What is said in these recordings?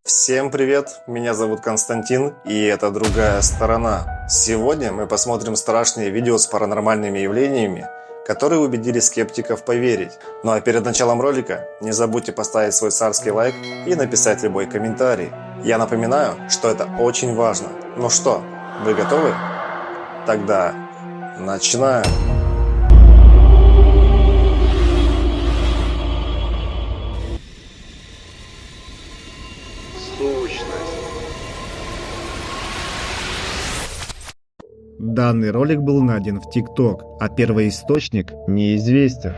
Всем привет, меня зовут Константин, и это «Другая сторона». Сегодня мы посмотрим страшные видео с паранормальными явлениями, которые убедили скептиков поверить. Ну а перед началом ролика не забудьте поставить свой царский лайк и написать любой комментарий. Я напоминаю, что это очень важно. Ну что, вы готовы? Тогда начинаем! Данный ролик был найден в ТикТок, а первоисточник неизвестен.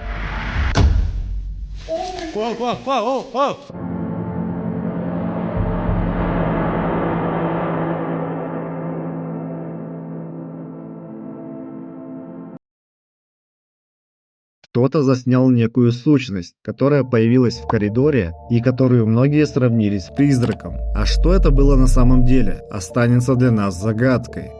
Кто-то заснял некую сущность, которая появилась в коридоре и которую многие сравнили с призраком. А что это было на самом деле, останется для нас загадкой.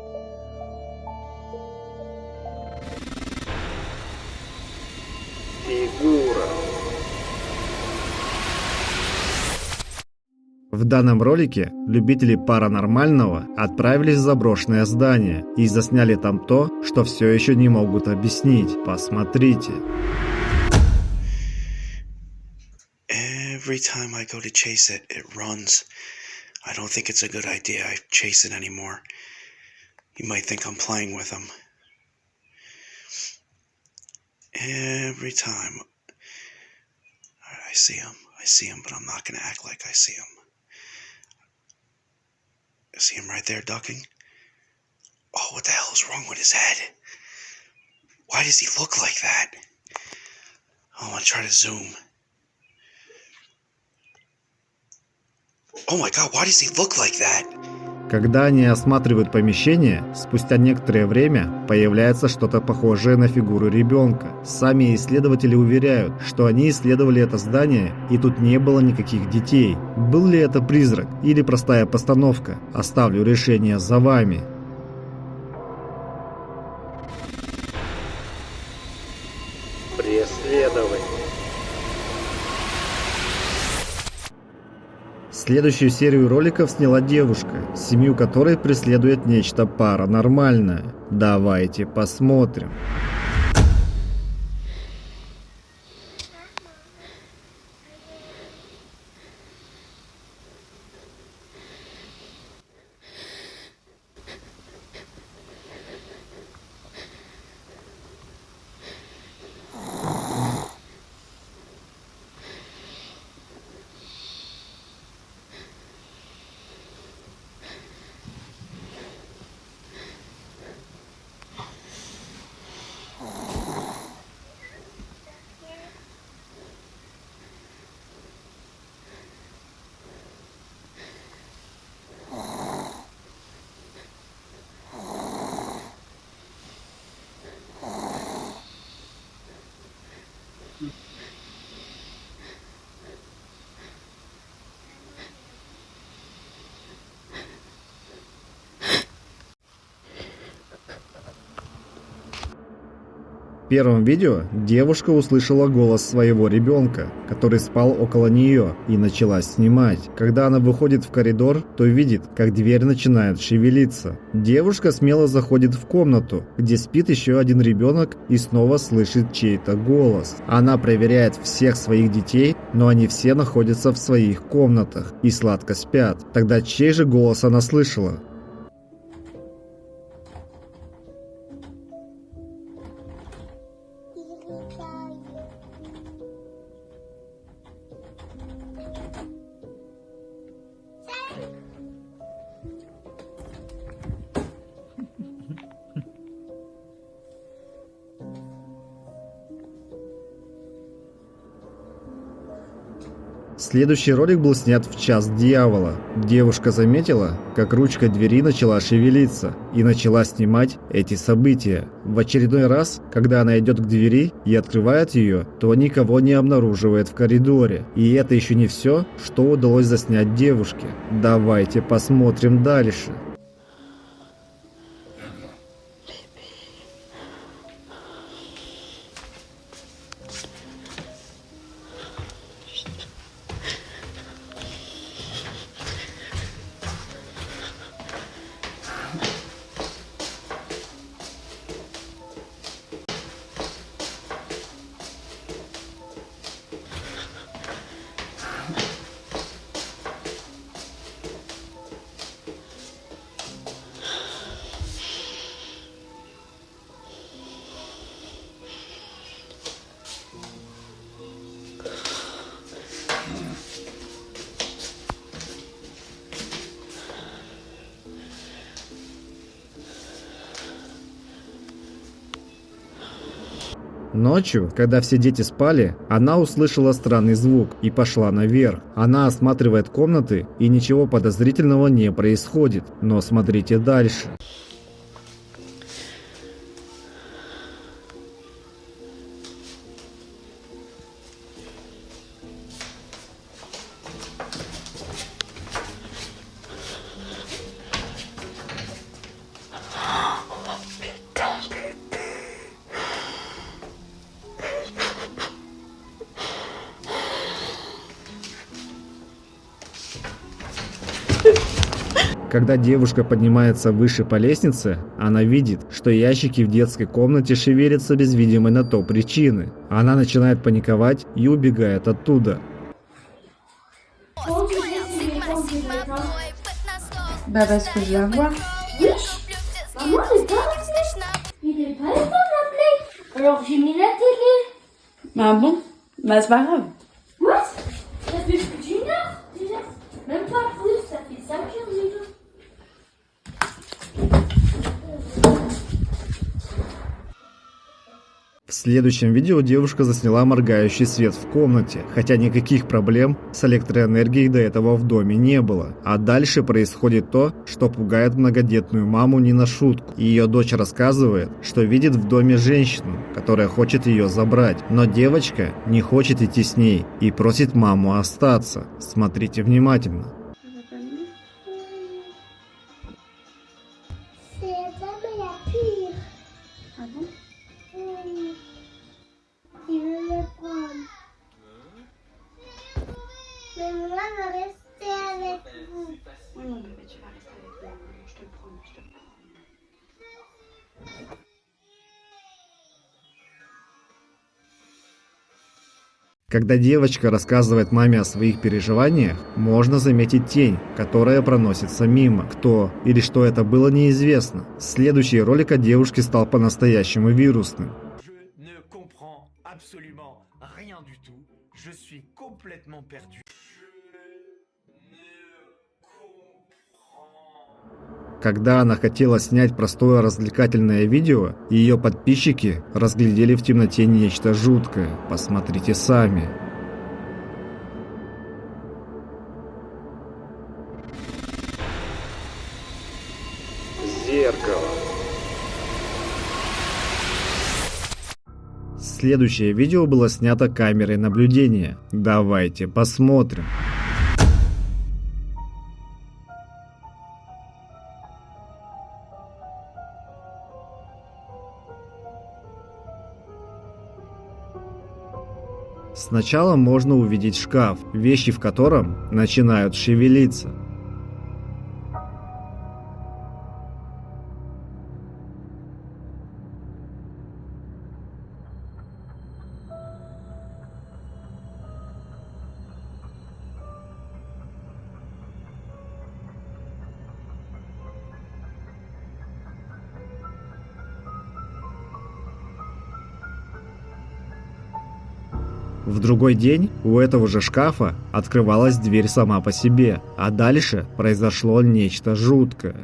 В данном ролике любители паранормального отправились в заброшенное здание и засняли там то, что все еще не могут объяснить. Посмотрите. Every time I go to chase it, it runs. I don't think it's a good idea I chase it anymore. You might think I'm playing with him. Every time. I see him, but I'm not going to act like I see him. I see him right there ducking. Oh, what the hell is wrong with his head? Why does he look like that? Oh, I'm going to try to zoom. Oh my god, why does he look like that? Когда они осматривают помещение, спустя некоторое время появляется что-то похожее на фигуру ребенка. Сами исследователи уверяют, что они исследовали это здание, и тут не было никаких детей. Был ли это призрак или простая постановка? Оставлю решение за вами. Преследование. Следующую серию роликов сняла девушка, семью которой преследует нечто паранормальное. Давайте посмотрим. В первом видео девушка услышала голос своего ребенка, который спал около нее, и начала снимать. Когда она выходит в коридор, то видит, как дверь начинает шевелиться. Девушка смело заходит в комнату, где спит еще один ребенок, и снова слышит чей-то голос. Она проверяет всех своих детей, но они все находятся в своих комнатах и сладко спят. Тогда чей же голос она слышала? Следующий ролик был снят в час дьявола. Девушка заметила, как ручка двери начала шевелиться, и начала снимать эти события. В очередной раз, когда она идет к двери и открывает ее, то никого не обнаруживает в коридоре. И это еще не все, что удалось заснять девушке. Давайте посмотрим дальше. Ночью, когда все дети спали, она услышала странный звук и пошла наверх. Она осматривает комнаты, и ничего подозрительного не происходит. Но смотрите дальше. Когда девушка поднимается выше по лестнице, она видит, что ящики в детской комнате шевелятся без видимой на то причины. Она начинает паниковать и убегает оттуда. Bah parce que je vais voir. Oui. Maman, elle est pas appelée. Il est pas appelé. Alors j'ai mis la télé. Ah bon? Bah c'est pas grave. What? Ça fait plus d'une heure déjà. Même pas plus, ça fait 5 heures déjà. В следующем видео девушка засняла моргающий свет в комнате, хотя никаких проблем с электроэнергией до этого в доме не было. А дальше происходит то, что пугает многодетную маму не на шутку. Ее дочь рассказывает, что видит в доме женщину, которая хочет ее забрать, но девочка не хочет идти с ней и просит маму остаться. Смотрите внимательно. C'est jamais la pire. Ah bon? Il veut me prendre. Mais maman va rester avec vous. Oui mon bébé, tu vas rester avec moi. Je te le promets, je te le promets. Когда девочка рассказывает маме о своих переживаниях, можно заметить тень, которая проносится мимо. Кто или что это было, неизвестно. Следующий ролик о девушке стал по-настоящему вирусным. Je ne comprends absolument rien du tout. Je suis complètement perdu. Когда она хотела снять простое развлекательное видео, ее подписчики разглядели в темноте нечто жуткое. Посмотрите сами. Зеркало. Следующее видео было снято камерой наблюдения. Давайте посмотрим. Сначала можно увидеть шкаф, вещи в котором начинают шевелиться. В другой день у этого же шкафа открывалась дверь сама по себе, а дальше произошло нечто жуткое.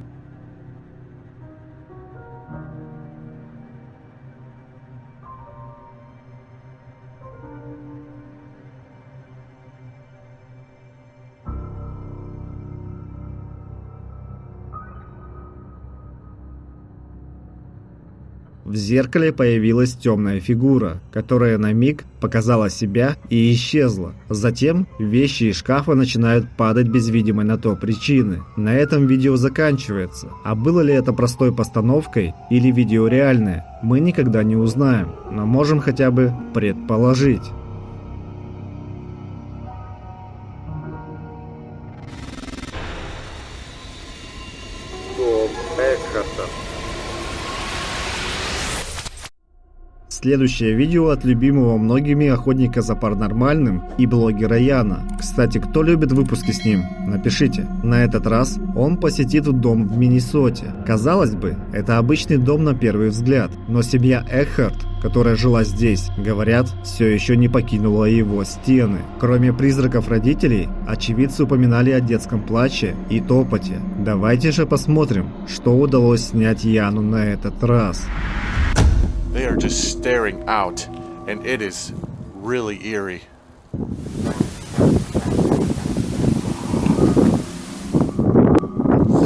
В зеркале появилась темная фигура, которая на миг показала себя и исчезла. Затем вещи из шкафа начинают падать без видимой на то причины. На этом видео заканчивается. А было ли это простой постановкой или видео реальное, мы никогда не узнаем, но можем хотя бы предположить. Дом Экхарта. Следующее видео от любимого многими охотника за паранормальным и блогера Яна. Кстати, кто любит выпуски с ним, напишите. На этот раз он посетит дом в Миннесоте. Казалось бы, это обычный дом на первый взгляд, но семья Экхарт, которая жила здесь, говорят, все еще не покинула его стены. Кроме призраков родителей, очевидцы упоминали о детском плаче и топоте. Давайте же посмотрим, что удалось снять Яну на этот раз. They are just staring out, and it is really eerie.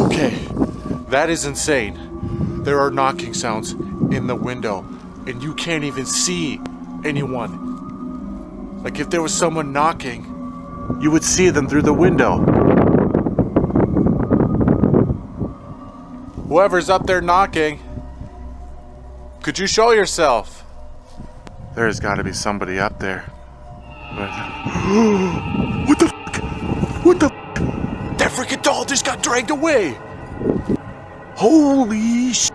Okay, that is insane. There are knocking sounds in the window, and you can't even see anyone. Like if there was someone knocking, you would see them through the window. Whoever's up there knocking, could you show yourself? There's got to be somebody up there. What the fuck? What the fuck? That freaking doll just got dragged away! Holy shit!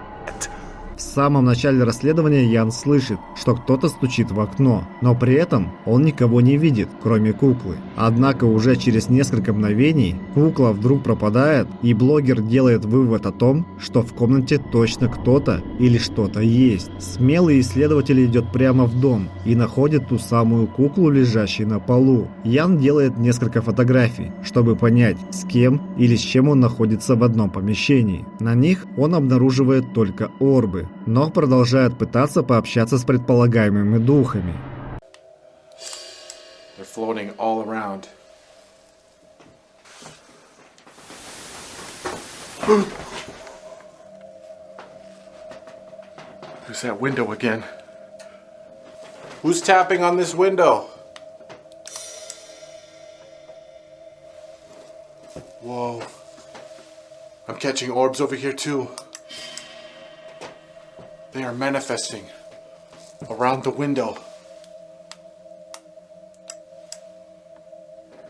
В самом начале расследования Ян слышит, что кто-то стучит в окно, но при этом он никого не видит, кроме куклы. Однако уже через несколько мгновений кукла вдруг пропадает, и блогер делает вывод о том, что в комнате точно кто-то или что-то есть. Смелый исследователь идет прямо в дом и находит ту самую куклу, лежащую на полу. Ян делает несколько фотографий, чтобы понять, с кем или с чем он находится в одном помещении. На них он обнаруживает только орбы, но продолжает пытаться пообщаться с предполагаемыми духами. They're floating all around. There's that window again. Who's tapping on this window? Whoa. I'm catching orbs over here too. They are manifesting around the window.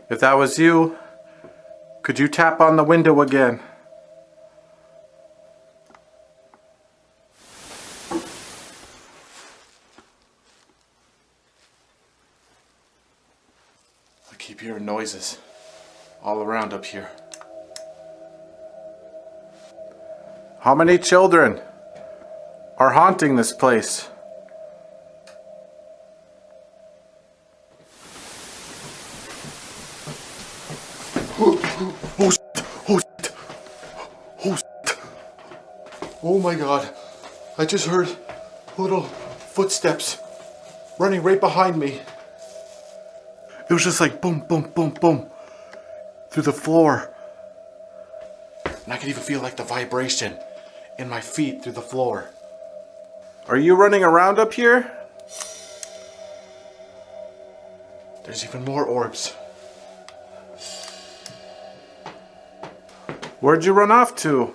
If that was you, could you tap on the window again? I keep hearing noises all around up here. How many children are haunting this place? Oh shit! Oh shit! Oh shit! Oh my god! I just heard little footsteps running right behind me. It was just like boom, boom, boom, boom through the floor. And I could even feel like the vibration in my feet through the floor. Are you running around up here? There's even more orbs. Where'd you run off to?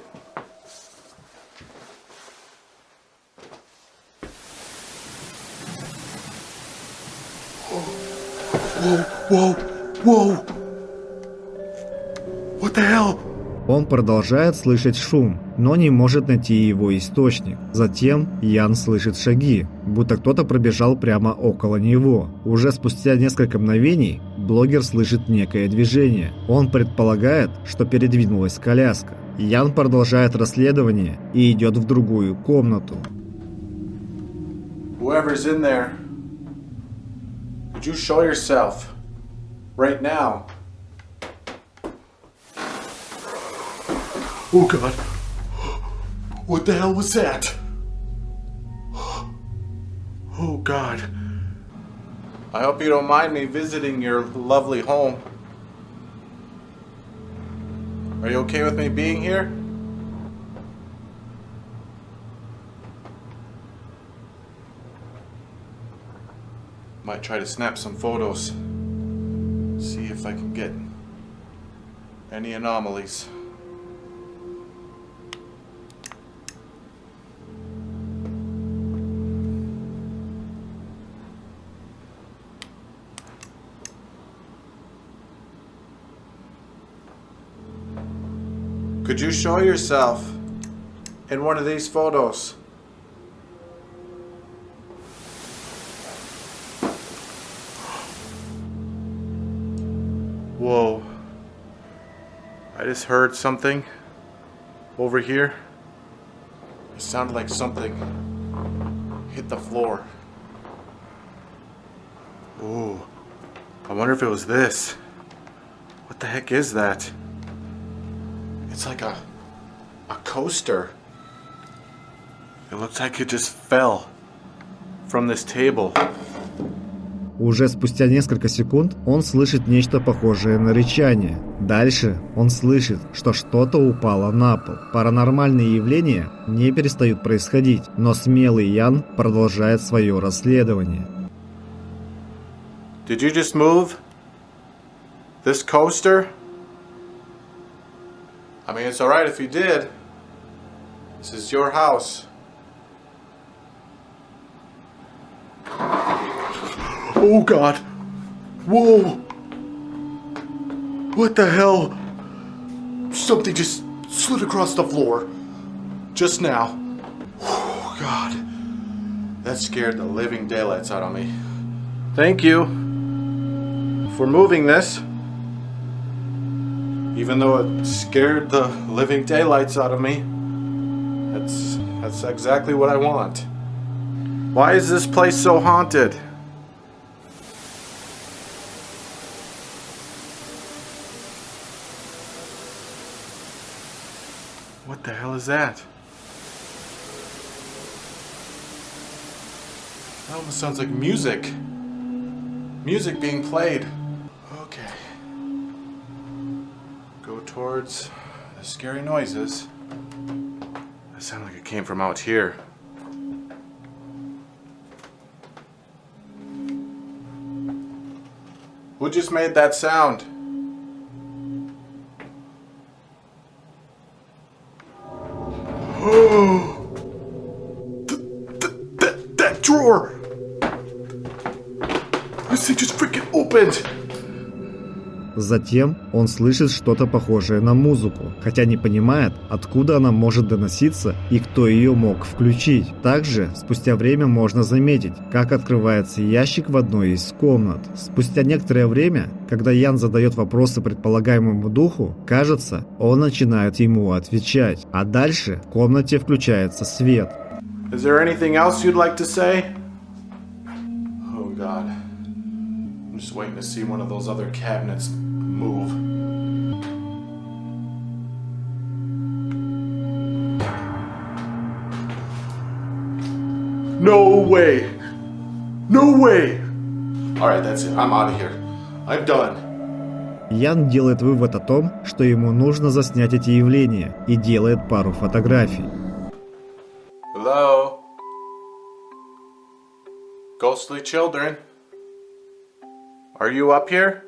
Whoa, whoa, whoa! What the hell? Он продолжает слышать шум, но не может найти его источник. Затем Ян слышит шаги, будто кто-то пробежал прямо около него. Уже спустя несколько мгновений блогер слышит некое движение. Он предполагает, что передвинулась коляска. Ян продолжает расследование и идет в другую комнату. Whoever's in there, could you show yourself right now? Oh god. What the hell was that? Oh god. I hope you don't mind me visiting your lovely home. Are you okay with me being here? Might try to snap some photos. See if I can get any anomalies. Could you show yourself in one of these photos? Whoa. I just heard something over here. It sounded like something hit the floor. Ooh. I wonder if it was this. What the heck is that? It's like a coaster. It looks like it just fell from this table. Уже спустя несколько секунд он слышит нечто похожее на рычание. Дальше он слышит, что что-то упало на пол. Паранормальные явления не перестают происходить, но смелый Ян продолжает свое расследование. Did you just move this coaster? I mean, it's alright if you did. This is your house. Oh God! Whoa! What the hell? Something just slid across the floor. Just now. Oh God. That scared the living daylights out of me. Thank you for moving this. Even though it scared the living daylights out of me. That's exactly what I want. Why is this place so haunted? What the hell is that? That almost sounds like music. Music being played. Okay. Go towards the scary noises. That sounded like it came from out here. Who just made that sound? That drawer! This thing just freaking opened! Затем он слышит что-то похожее на музыку, хотя не понимает, откуда она может доноситься и кто ее мог включить. Также спустя время можно заметить, как открывается ящик в одной из комнат. Спустя некоторое время, когда Ян задает вопросы предполагаемому духу, кажется, он начинает ему отвечать. А дальше в комнате включается свет. Is there anything else you'd like to say? Oh God. I'm just waiting to see one of those other cabinets move. No way! No way! Alright, that's it. I'm out of here. I'm done. Ян делает вывод о том, что ему нужно заснять эти явления, и делает пару фотографий. Hello? Ghostly children? Are you up here?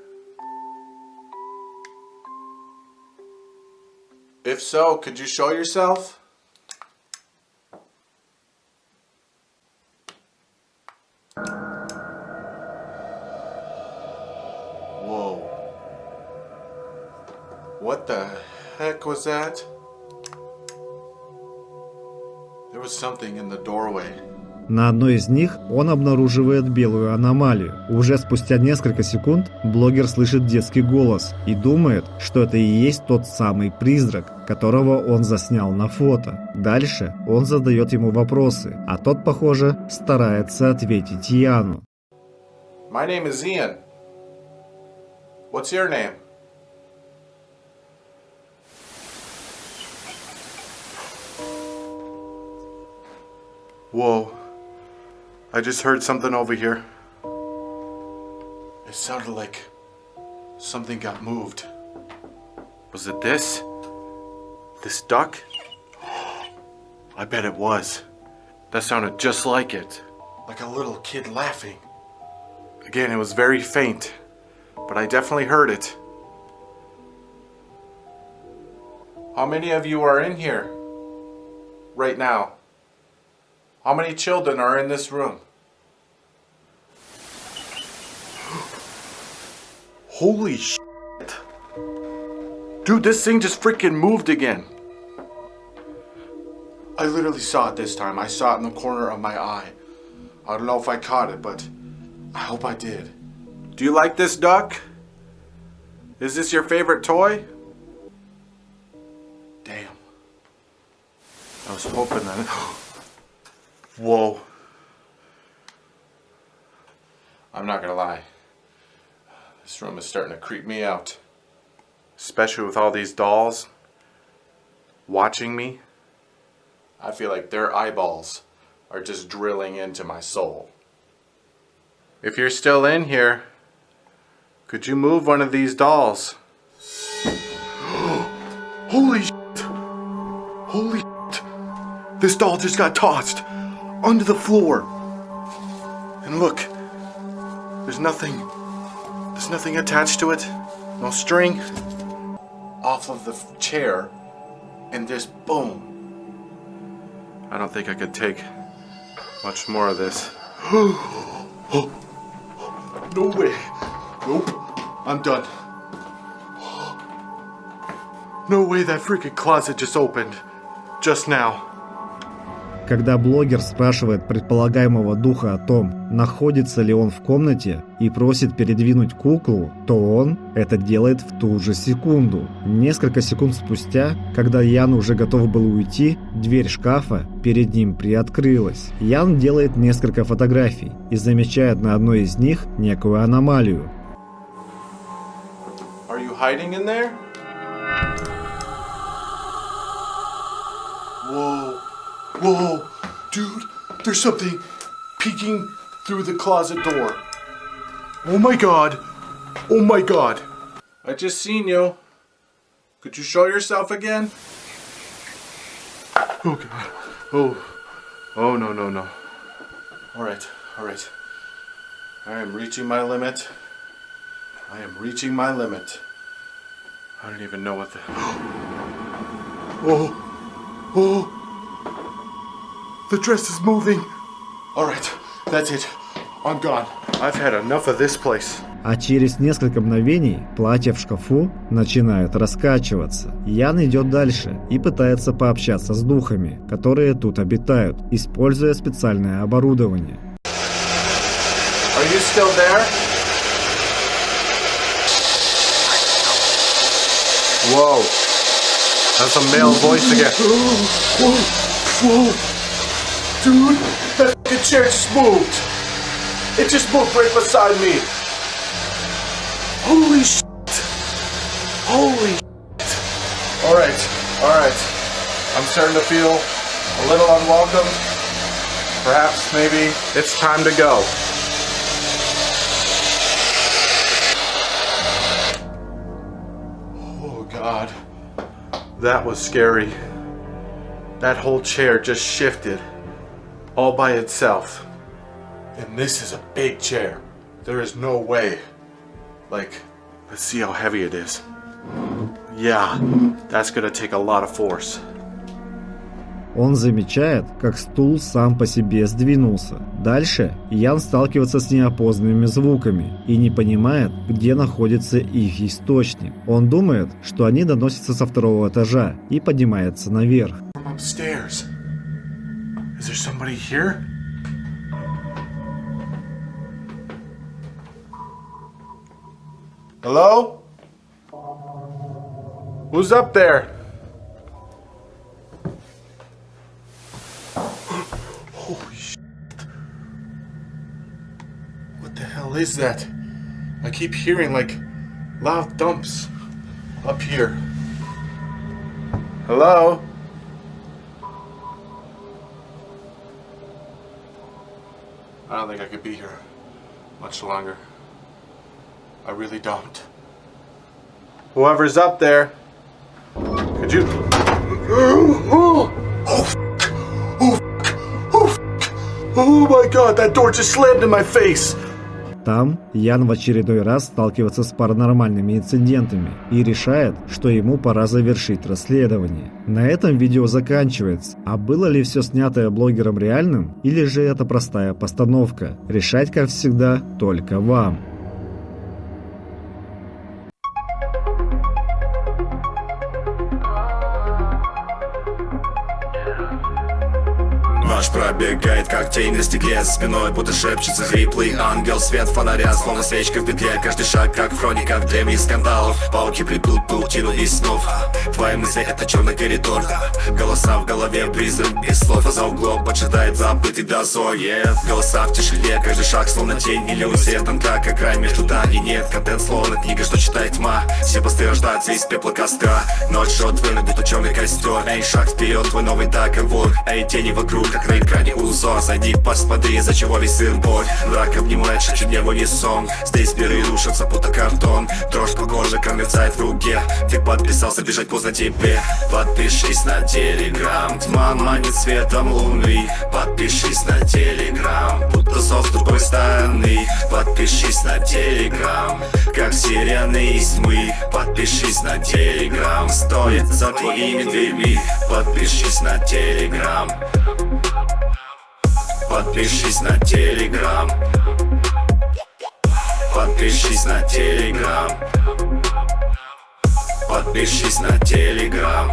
If so, could you show yourself? Whoa. What the heck was that? There was something in the doorway. На одной из них он обнаруживает белую аномалию. Уже спустя несколько секунд блогер слышит детский голос и думает, что это и есть тот самый призрак, которого он заснял на фото. Дальше он задает ему вопросы, а тот, похоже, старается ответить Яну. My name is Ian. What's your name? Whoa. I just heard something over here. It sounded like something got moved. Was it this? This duck? I bet it was. That sounded just like it. Like a little kid laughing. Again, it was very faint, but I definitely heard it. How many of you are in here right now? How many children are in this room? Holy shit. Dude, this thing just freaking moved again. I literally saw it this time. I saw it in the corner of my eye. I don't know if I caught it, but I hope I did. Do you like this duck? Is this your favorite toy? Damn. I was hoping that... Whoa. I'm not gonna lie. This room is starting to creep me out. Especially with all these dolls watching me. I feel like their eyeballs are just drilling into my soul. If you're still in here, could you move one of these dolls? Holy shit! Holy shit! This doll just got tossed onto the floor. And look, there's nothing attached to it. No string. Off of the chair, and just boom. I don't think I could take much more of this. No way. Nope. I'm done. No way that freaking closet just opened. Just now. Когда блогер спрашивает предполагаемого духа о том, находится ли он в комнате, и просит передвинуть куклу, то он это делает в ту же секунду. Несколько секунд спустя, когда Ян уже готов был уйти, дверь шкафа перед ним приоткрылась. Ян делает несколько фотографий и замечает на одной из них некую аномалию. Are you hiding in there? Whoa. Whoa, dude, there's something peeking through the closet door. Oh my god. Oh my god. I just seen you. Could you show yourself again? Oh god. Oh no. Alright. I am reaching my limit. I don't even know what the... Oh. The dress is moving. Alright, that's it. I'm gone. I've had enough of this place. А через несколько мгновений платье в шкафу начинает раскачиваться. Ян идет дальше и пытается пообщаться с духами, которые тут обитают, используя специальное оборудование. Are you still there? Whoa. That's a male voice again. Whoa. Dude, that fucking chair just moved. It just moved right beside me. Holy shit. Alright. I'm starting to feel a little unwelcome. Perhaps, maybe, it's time to go. Oh god. That was scary. That whole chair just shifted. All by itself. And this is a big chair. There is no way. Like, let's see how heavy it is. Yeah, that's gonna take a lot of force. Он замечает, как стул сам по себе сдвинулся. Дальше Ян сталкивается с неопознанными звуками и не понимает, где находится их источник. Он думает, что они доносятся со второго этажа и поднимается наверх. From upstairs. Is there somebody here? Hello? Who's up there? Holy shit. What the hell is that? I keep hearing like loud thumps up here. Hello? I don't think I could be here much longer. I really don't. Whoever's up there, could you... Oh my god, that door just slammed in my face! Там Ян в очередной раз сталкивается с паранормальными инцидентами и решает, что ему пора завершить расследование. На этом видео заканчивается. А было ли все снятое блогером реальным, или же это простая постановка? Решать, как всегда, только вам. Ночь пробегает, как тень на стекле. За спиной будто шепчется хриплый ангел. Свет фонаря, словно свечка в петле. Каждый шаг, как в хрониках древних скандалов. Пауки плетут паутину из снов. Твои мысли — это черный коридор. Голоса в голове, призрак без слов. А за углом поджидает забытый дозор. Голоса в тишине, каждый шаг словно тень. Иллюзия тонка, как край между да и нет. Контент словно книга, что читает тьма. Все посты рождаются из пепла костра. Ночь жжет, вынут, будто черный костер. Эй, шаг вперед, твой новый договор. Эй, тени вокруг, как на экране узор. Зайди, посмотри, из-за чего весь сыр-бой. Враг обнимает, шепчет мне в унисон. Здесь миры рушатся, будто картон. Дрожь по коже, мерцает в руке. Ты подписался, бежать поздно тебе. Подпишись на Телеграм. Тьма манит светом луны. Подпишись на Телеграм. Будто зов с другой стороны. Подпишись на Телеграм. Как сирены из тьмы. Подпишись на Телеграм. Стоит за твоими дверьми. Подпишись на Телеграм. Подпишись на Телеграм. Подпишись на Телеграм. Подпишись на Телеграм.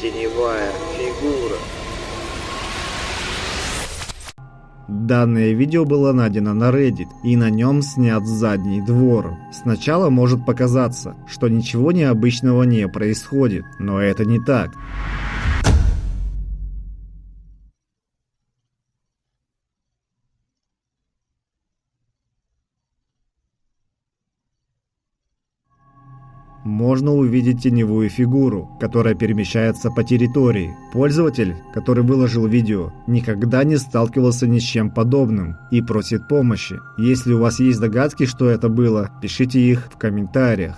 Теневая фигура. Данное видео было найдено на Reddit, и на нем снят задний двор. Сначала может показаться, что ничего необычного не происходит, но это не так. Можно увидеть теневую фигуру, которая перемещается по территории. Пользователь, который выложил видео, никогда не сталкивался ни с чем подобным и просит помощи. Если у вас есть догадки, что это было, пишите их в комментариях.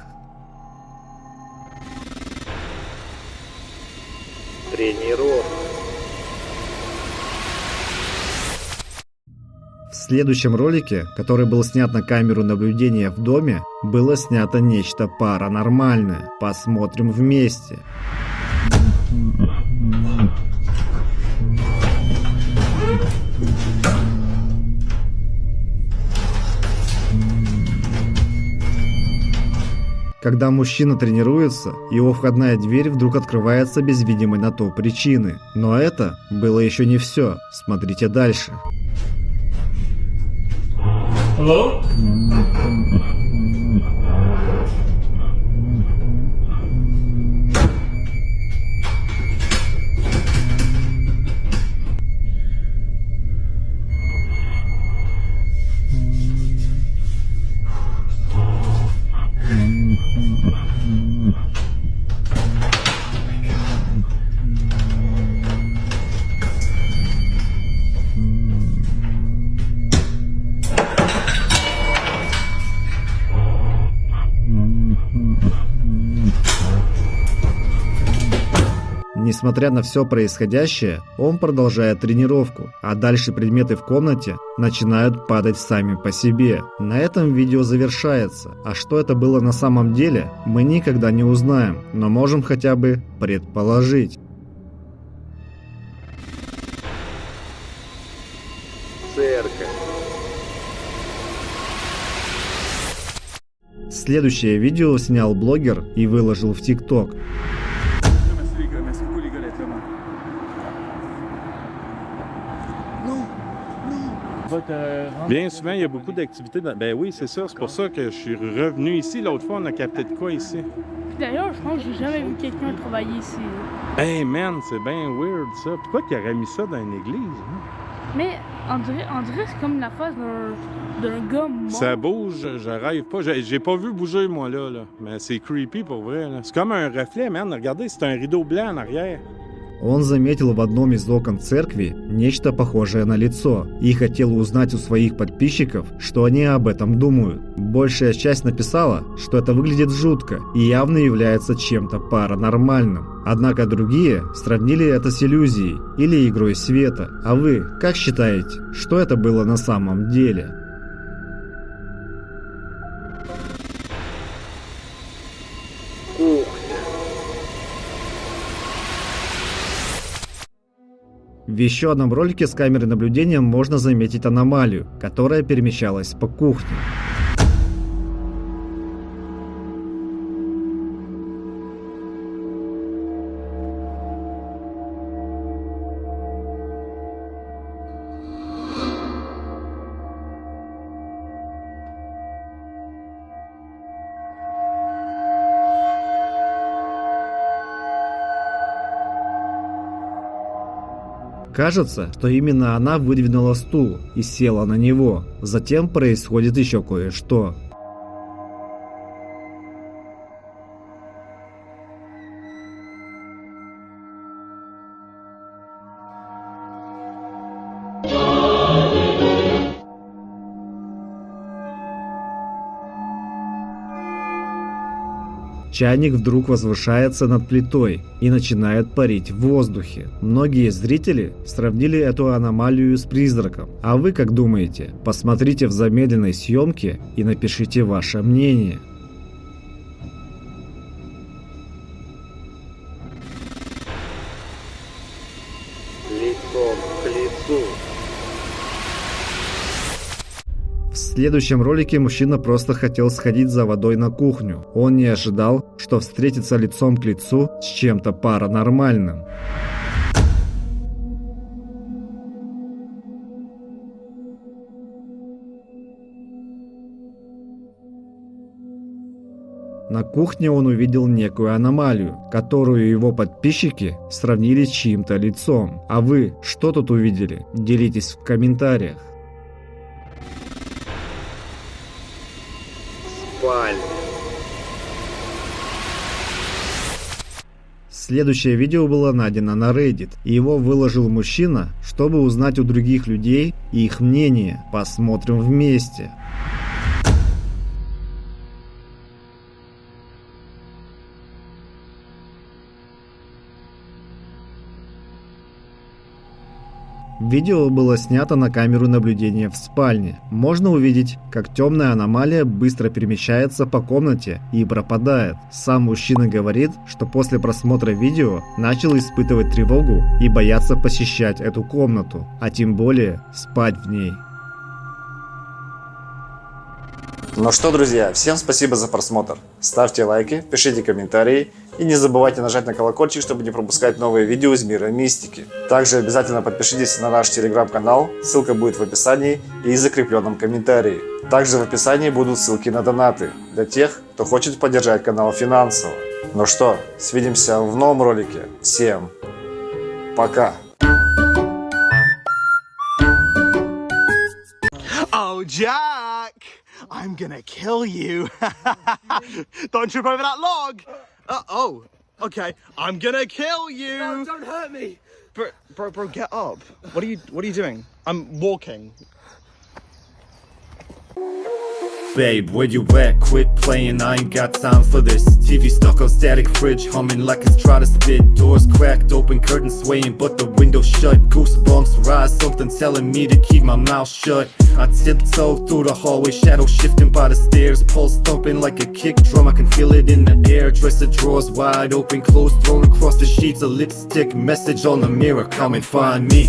Тренировка. В следующем ролике, который был снят на камеру наблюдения в доме, было снято нечто паранормальное. Посмотрим вместе. Когда мужчина тренируется, его входная дверь вдруг открывается без видимой на то причины. Но это было еще не все. Смотрите дальше. Hello? Несмотря на все происходящее, он продолжает тренировку, а дальше предметы в комнате начинают падать сами по себе. На этом видео завершается, а что это было на самом деле, мы никогда не узнаем, но можем хотя бы предположить. Церковь. Следующее видео снял блогер и выложил в ТикТок. Bien souvent, il y a beaucoup d'activités. Ben oui, c'est ça. C'est pour ça que je suis revenu ici. L'autre fois, on a capté de quoi ici? D'ailleurs, je pense que j'ai jamais vu quelqu'un travailler ici. Hey man, c'est bien weird ça. Pourquoi qu'il aurait mis ça dans une église? Hein? Mais on dirait c'est comme la face d'un gars mort. Ça bouge, je rêve pas. J'ai pas vu bouger moi là. Mais c'est creepy pour vrai. C'est comme un reflet, man. Regardez, c'est un rideau blanc en arrière. Он заметил в одном из окон церкви нечто похожее на лицо и хотел узнать у своих подписчиков, что они об этом думают. Большая часть написала, что это выглядит жутко и явно является чем-то паранормальным. Однако другие сравнили это с иллюзией или игрой света. А вы как считаете, что это было на самом деле? В еще одном ролике с камеры наблюдения можно заметить аномалию, которая перемещалась по кухне. Кажется, что именно она выдвинула стул и села на него. Затем происходит еще кое-что. Чайник вдруг возвышается над плитой и начинает парить в воздухе. Многие зрители сравнили эту аномалию с призраком. А вы как думаете? Посмотрите в замедленной съемке и напишите ваше мнение. Лицом к лицу. В следующем ролике мужчина просто хотел сходить за водой на кухню. Он не ожидал, что встретится лицом к лицу с чем-то паранормальным. На кухне он увидел некую аномалию, которую его подписчики сравнили с чьим-то лицом. А вы что тут увидели? Делитесь в комментариях. Следующее видео было найдено на Reddit, и его выложил мужчина, чтобы узнать у других людей их мнение. Посмотрим вместе. Видео было снято на камеру наблюдения в спальне. Можно увидеть, как темная аномалия быстро перемещается по комнате и пропадает. Сам мужчина говорит, что после просмотра видео начал испытывать тревогу и бояться посещать эту комнату, а тем более спать в ней. Ну что, друзья, всем спасибо за просмотр. Ставьте лайки, пишите комментарии и не забывайте нажать на колокольчик, чтобы не пропускать новые видео из мира мистики. Также обязательно подпишитесь на наш телеграм-канал, ссылка будет в описании и закрепленном комментарии. Также в описании будут ссылки на донаты для тех, кто хочет поддержать канал финансово. Ну что, свидимся в новом ролике. Всем пока! Oh, Jack! I'm gonna kill you. Don't trip over that log. Oh, okay. I'm gonna kill you. No, don't hurt me. Bro, get up. What are you doing? I'm walking. Babe, where you at? Quit playing, I ain't got time for this. TV stuck on static, fridge humming like it's trying to spit. Doors cracked open, curtains swaying, but the window shut. Goosebumps rise, something telling me to keep my mouth shut. I tiptoe through the hallway, shadow shifting by the stairs. Pulse thumping like a kick drum, I can feel it in the air. Dresser drawers wide open, clothes thrown across the sheets. A lipstick message on the mirror, come and find me.